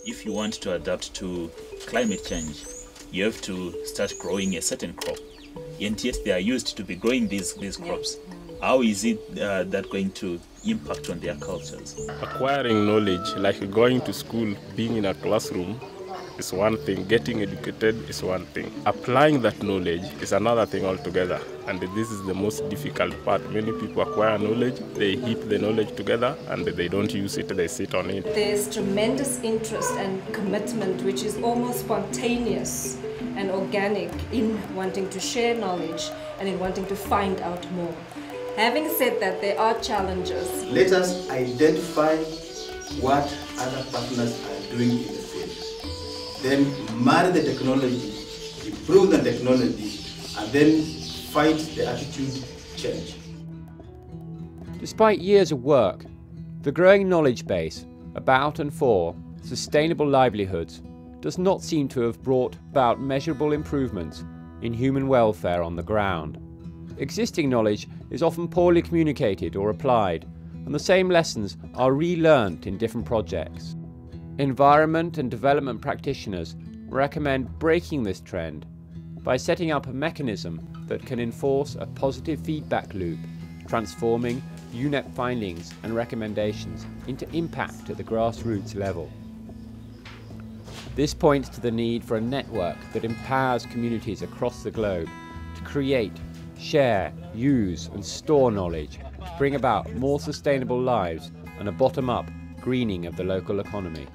if you want to adapt to climate change, you have to start growing a certain crop. And yes, they are used to be growing these crops. How is it that going to impact on their cultures? Acquiring knowledge, like going to school, being in a classroom, is one thing. Getting educated is one thing. Applying that knowledge is another thing altogether. And this is the most difficult part. Many people acquire knowledge, they heap the knowledge together, and they don't use it, they sit on it. There's tremendous interest and commitment, which is almost spontaneous and organic in wanting to share knowledge and in wanting to find out more. Having said that, there are challenges. Let us identify what other partners are doing in the field. Then marry the technology, improve the technology, and then fight the attitude change. Despite years of work, the growing knowledge base about and for sustainable livelihoods does not seem to have brought about measurable improvements in human welfare on the ground. Existing knowledge is often poorly communicated or applied, and the same lessons are relearnt in different projects. Environment and development practitioners recommend breaking this trend by setting up a mechanism that can enforce a positive feedback loop, transforming UNEP findings and recommendations into impact at the grassroots level. This points to the need for a network that empowers communities across the globe to create, share, use and store knowledge to bring about more sustainable lives and a bottom-up greening of the local economy.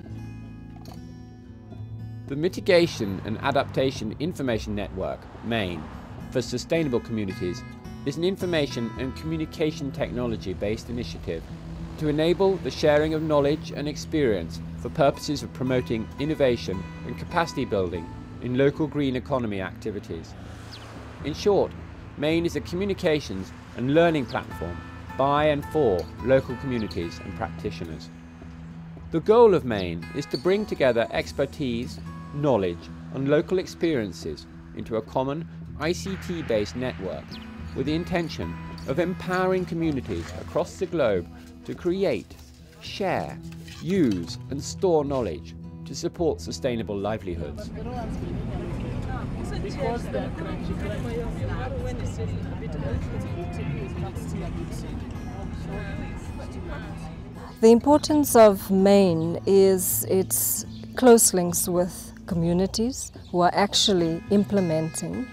The Mitigation and Adaptation Information Network, MAIN, for Sustainable Communities is an information and communication technology-based initiative to enable the sharing of knowledge and experience for purposes of promoting innovation and capacity building in local green economy activities. In short, MAIN is a communications and learning platform by and for local communities and practitioners. The goal of MAIN is to bring together expertise, knowledge and local experiences into a common ICT-based network with the intention of empowering communities across the globe to create, share, use and store knowledge to support sustainable livelihoods. The importance of MAIN is its close links with communities who are actually implementing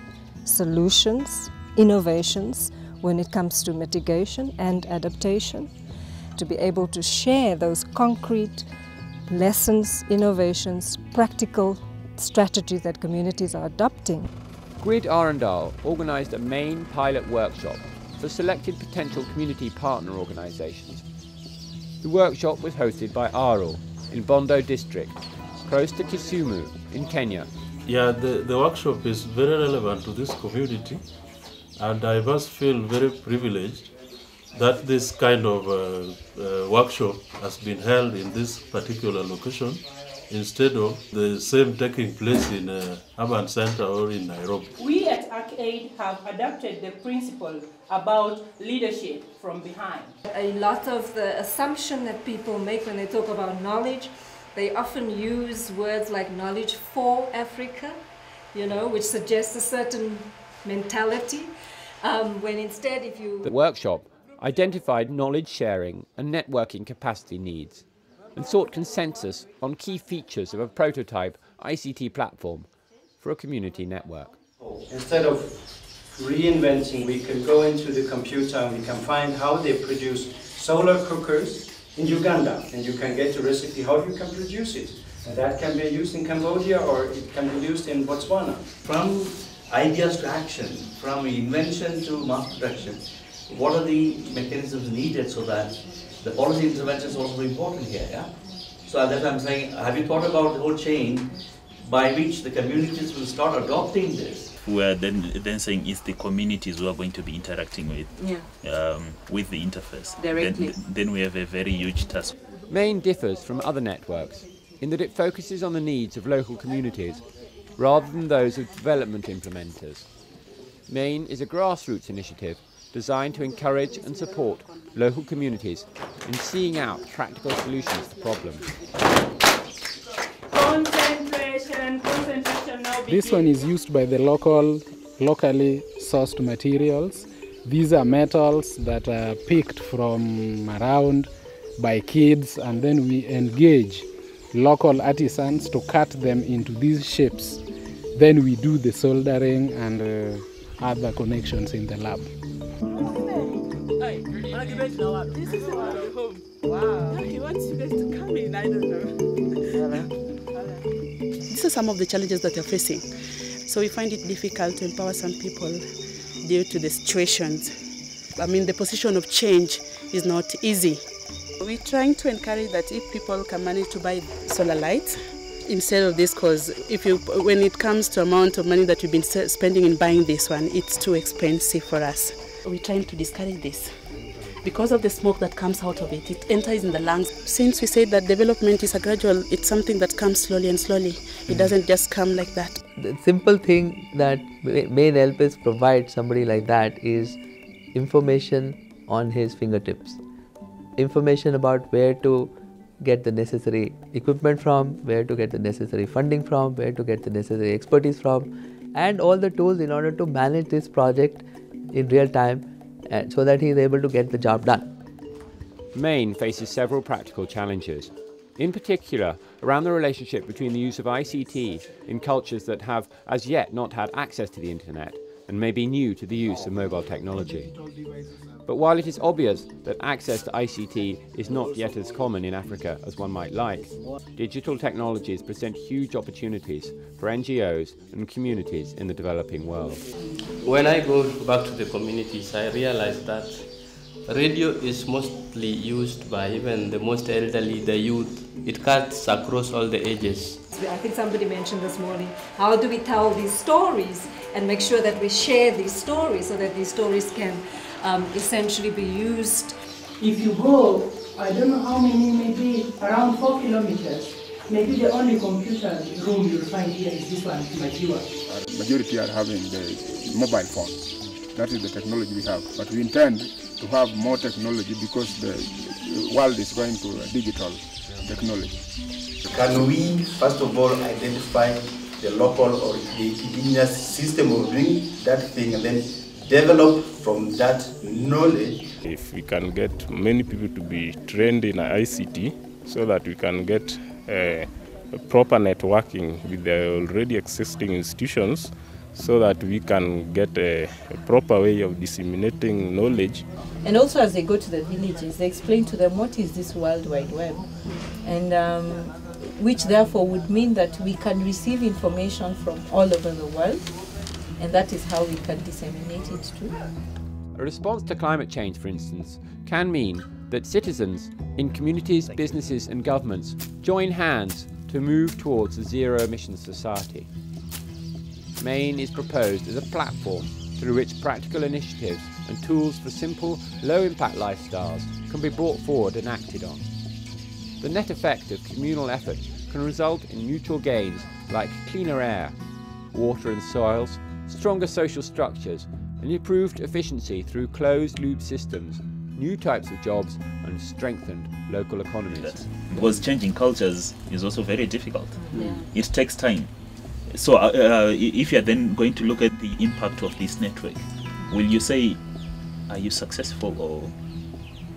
solutions, innovations when it comes to mitigation and adaptation, to be able to share those concrete lessons, innovations, practical strategies that communities are adopting. GRID Arendal organised a MAIN pilot workshop for selected potential community partner organisations. The workshop was hosted by Arul in Bondo district, close to Kisumu in Kenya. Yeah, the workshop is very relevant to this community, and I must feel very privileged that this kind of workshop has been held in this particular location instead of the same taking place in urban center or in Nairobi. We at ArcAid have adopted the principle about leadership from behind. A lot of the assumption that people make when they talk about knowledge, they often use words like knowledge for Africa, which suggests a certain mentality, when instead if you... The workshop identified knowledge sharing and networking capacity needs and sought consensus on key features of a prototype ICT platform for a community network. Instead of reinventing, we can go into the computer and we can find how they produce solar cookers in Uganda, and you can get a recipe how you can produce it. And that can be used in Cambodia or it can be used in Botswana. From ideas to action, from invention to mass production, what are the mechanisms needed so that the policy intervention is also important here, yeah? So that's what I'm saying, have you thought about the whole chain by which the communities will start adopting this? We are then saying it's the communities who are going to be interacting with the interface. Directly. Then we have a very huge task. MAIN differs from other networks in that it focuses on the needs of local communities rather than those of development implementers. MAIN is a grassroots initiative designed to encourage and support local communities in seeing out practical solutions to problems. and concentration now. This one is used by the locally sourced materials. These are metals that are picked from around by kids, and then we engage local artisans to cut them into these shapes. Then we do the soldering and other connections in the lab. This is our home. Wow. He wants you guys to come in, I don't know. These are some of the challenges that you're facing. So we find it difficult to empower some people due to the situations. I mean, the position of change is not easy. We're trying to encourage that if people can manage to buy solar lights instead of this, because when it comes to amount of money that we've been spending in buying this one, it's too expensive for us. We're trying to discourage this. Because of the smoke that comes out of it, it enters in the lungs. Since we said that development is a gradual, it's something that comes slowly and slowly. It doesn't just come like that. The simple thing that may help us provide somebody like that is information on his fingertips. Information about where to get the necessary equipment from, where to get the necessary funding from, where to get the necessary expertise from, and all the tools in order to manage this project in real time so that he is able to get the job done. Maine faces several practical challenges, in particular around the relationship between the use of ICT in cultures that have as yet not had access to the internet and may be new to the use of mobile technology. But while it is obvious that access to ICT is not yet as common in Africa as one might like, digital technologies present huge opportunities for NGOs and communities in the developing world. When I go back to the communities, I realize that radio is mostly used by even the most elderly, the youth. It cuts across all the ages. I think somebody mentioned this morning, how do we tell these stories and make sure that we share these stories so that these stories can essentially be used. If you go, I don't know how many, maybe around 4 kilometers, maybe the only computer room you'll find here is this one, Majiwa. Majority are having the mobile phone. That is the technology we have. But we intend to have more technology because the world is going to a digital technology. Can we, first of all, identify the local or the indigenous system of doing that thing and then develop from that knowledge? If we can get many people to be trained in ICT so that we can get a proper networking with the already existing institutions so that we can get a proper way of disseminating knowledge. And also as they go to the villages, they explain to them what is this World Wide Web, and which therefore would mean that we can receive information from all over the world, and that is how we can disseminate it too. A response to climate change, for instance, can mean that citizens in communities, businesses and governments join hands to move towards a zero-emissions society. Maine is proposed as a platform through which practical initiatives and tools for simple, low-impact lifestyles can be brought forward and acted on. The net effect of communal effort can result in mutual gains like cleaner air, water and soils, stronger social structures, and improved efficiency through closed-loop systems, new types of jobs, and strengthened local economies. Because changing cultures is also very difficult. Yeah. It takes time. So if you're then going to look at the impact of this network, will you say, are you successful or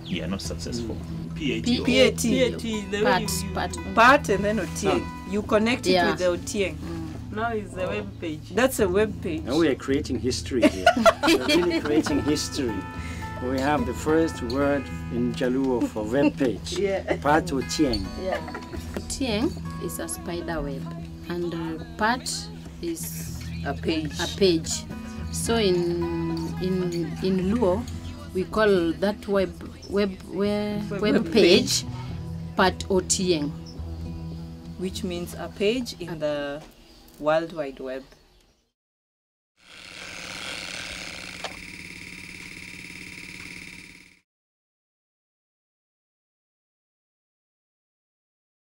you are not successful? PAT, part and then Otieng. You connect it with the Otieng. Now it's a web page. That's a web page. And we are creating history here. We're really creating history. We have the first word in Jaluo for web page. Part Otieng. Otieng is a spider web, and part is a page. So in Luo, we call that web page part Otieng, which means a page in the World Wide Web.